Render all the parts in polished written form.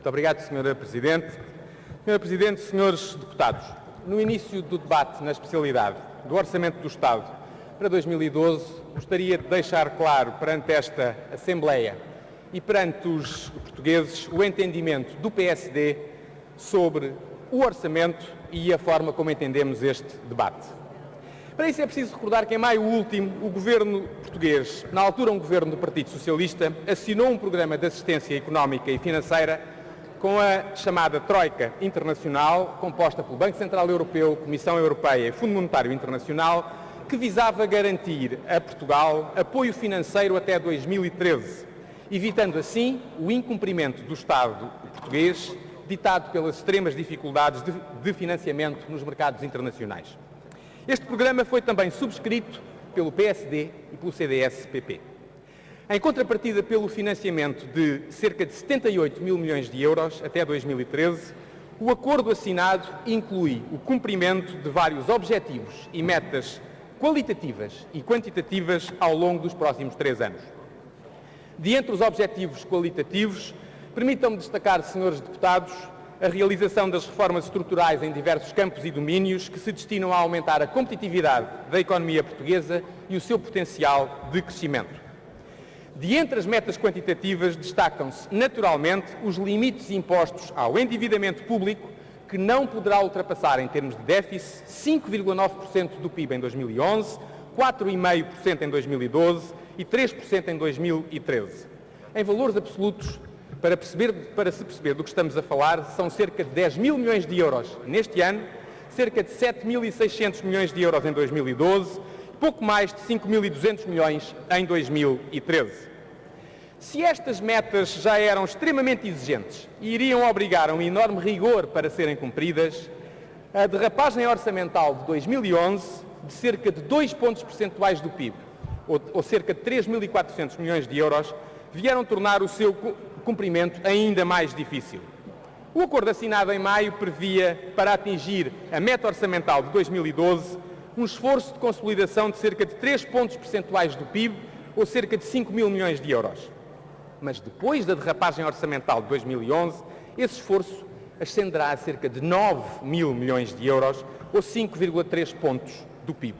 Muito obrigado, Sra. Presidente. Sra. Presidente, senhores deputados, no início do debate na especialidade do Orçamento do Estado para 2012, gostaria de deixar claro perante esta Assembleia e perante os portugueses o entendimento do PSD sobre o orçamento e a forma como entendemos este debate. Para isso é preciso recordar que em maio último o governo português, na altura um governo do Partido Socialista, assinou um programa de assistência económica e financeira com a chamada Troika Internacional, composta pelo Banco Central Europeu, Comissão Europeia e Fundo Monetário Internacional, que visava garantir a Portugal apoio financeiro até 2013, evitando assim o incumprimento do Estado português, ditado pelas extremas dificuldades de financiamento nos mercados internacionais. Este programa foi também subscrito pelo PSD e pelo CDS-PP. Em contrapartida pelo financiamento de cerca de 78 mil milhões de euros até 2013, o acordo assinado inclui o cumprimento de vários objetivos e metas qualitativas e quantitativas ao longo dos próximos 3 anos. De entre os objetivos qualitativos, permitam-me destacar, senhores deputados, a realização das reformas estruturais em diversos campos e domínios que se destinam a aumentar a competitividade da economia portuguesa e o seu potencial de crescimento. De entre as metas quantitativas, destacam-se, naturalmente, os limites impostos ao endividamento público, que não poderá ultrapassar, em termos de déficit, 5,9% do PIB em 2011, 4,5% em 2012 e 3% em 2013. Em valores absolutos, para se perceber do que estamos a falar, são cerca de 10 mil milhões de euros neste ano, cerca de 7.600 milhões de euros em 2012, pouco mais de 5.200 milhões em 2013. Se estas metas já eram extremamente exigentes e iriam obrigar a um enorme rigor para serem cumpridas, a derrapagem orçamental de 2011, de cerca de 2 pontos percentuais do PIB, ou cerca de 3.400 milhões de euros, vieram tornar o seu cumprimento ainda mais difícil. O acordo assinado em maio previa, para atingir a meta orçamental de 2012, um esforço de consolidação de cerca de 3 pontos percentuais do PIB, ou cerca de 5 mil milhões de euros. Mas depois da derrapagem orçamental de 2011, esse esforço ascenderá a cerca de 9 mil milhões de euros, ou 5,3 pontos do PIB.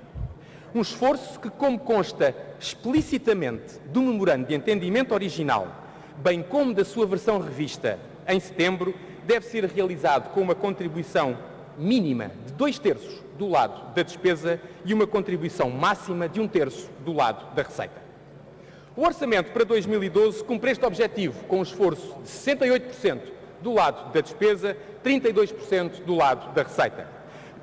Um esforço que, como consta explicitamente do memorando de entendimento original, bem como da sua versão revista em setembro, deve ser realizado com uma contribuição mínima de 2/3 do lado da despesa e uma contribuição máxima de 1/3 do lado da receita. O orçamento para 2012 cumpre este objetivo com um esforço de 68% do lado da despesa, 32% do lado da receita.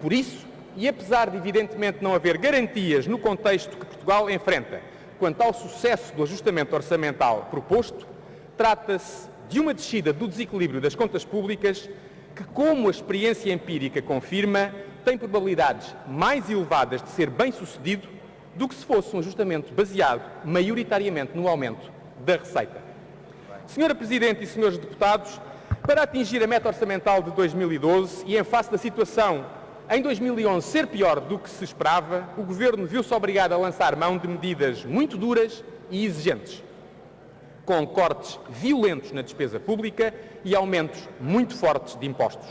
Por isso, e apesar de evidentemente não haver garantias no contexto que Portugal enfrenta quanto ao sucesso do ajustamento orçamental proposto, trata-se de uma descida do desequilíbrio das contas públicas que, como a experiência empírica confirma, tem probabilidades mais elevadas de ser bem-sucedido do que se fosse um ajustamento baseado maioritariamente no aumento da receita. Senhora Presidente e senhores deputados, para atingir a meta orçamental de 2012 e em face da situação em 2011 ser pior do que se esperava, o Governo viu-se obrigado a lançar mão de medidas muito duras e exigentes, com cortes violentos na despesa pública e aumentos muito fortes de impostos.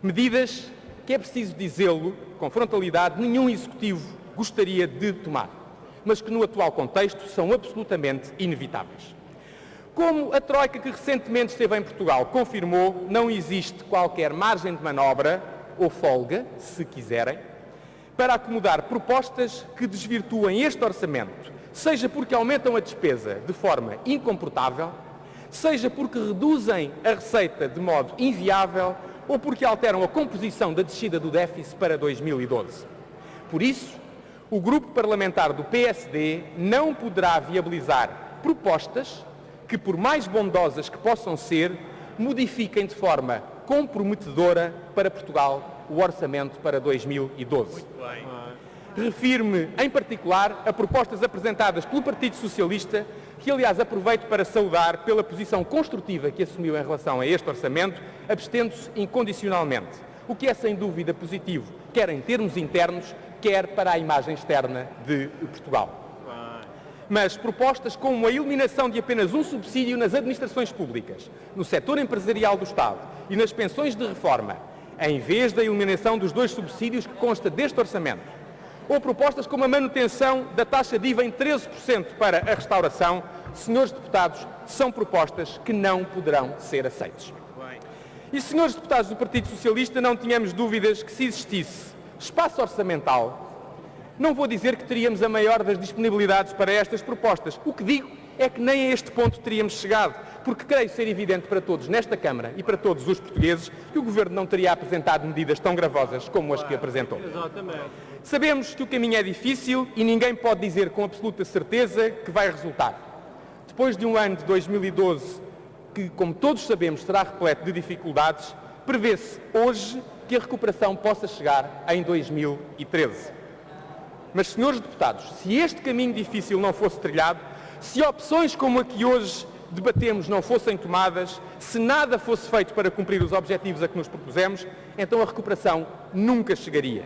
Medidas que, é preciso dizê-lo com frontalidade, nenhum executivo gostaria de tomar, mas que no atual contexto são absolutamente inevitáveis. Como a Troika que recentemente esteve em Portugal confirmou, não existe qualquer margem de manobra, ou folga, se quiserem, para acomodar propostas que desvirtuem este orçamento, seja porque aumentam a despesa de forma incomportável, seja porque reduzem a receita de modo inviável ou porque alteram a composição da descida do déficit para 2012. Por isso, o grupo parlamentar do PSD não poderá viabilizar propostas que, por mais bondosas que possam ser, modifiquem de forma comprometedora para Portugal o orçamento para 2012. Refiro-me, em particular, a propostas apresentadas pelo Partido Socialista, que, aliás, aproveito para saudar pela posição construtiva que assumiu em relação a este orçamento, abstendo-se incondicionalmente, o que é sem dúvida positivo, quer em termos internos, quer para a imagem externa de Portugal. mas propostas como a eliminação de apenas um subsídio nas administrações públicas, no setor empresarial do Estado e nas pensões de reforma, em vez da eliminação dos 2 subsídios que consta deste orçamento, ou propostas como a manutenção da taxa de IVA em 13% para a restauração, senhores deputados, são propostas que não poderão ser aceitas. E, senhores deputados do Partido Socialista, não tínhamos dúvidas que, se existisse espaço orçamental, não vou dizer que teríamos a maior das disponibilidades para estas propostas. O que digo é que nem a este ponto teríamos chegado, porque creio ser evidente para todos nesta Câmara e para todos os portugueses que o Governo não teria apresentado medidas tão gravosas como as que apresentou. Exatamente. Sabemos que o caminho é difícil e ninguém pode dizer com absoluta certeza que vai resultar. Depois de um ano de 2012 que, como todos sabemos, será repleto de dificuldades, prevê-se hoje que a recuperação possa chegar em 2013. Mas, senhores deputados, se este caminho difícil não fosse trilhado, se opções como a que hoje debatemos não fossem tomadas, se nada fosse feito para cumprir os objetivos a que nos propusemos, então a recuperação nunca chegaria.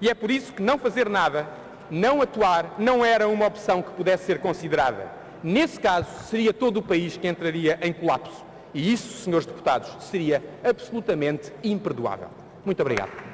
E é por isso que não fazer nada, não atuar, não era uma opção que pudesse ser considerada. Nesse caso, seria todo o país que entraria em colapso. E isso, senhores deputados, seria absolutamente imperdoável. Muito obrigado.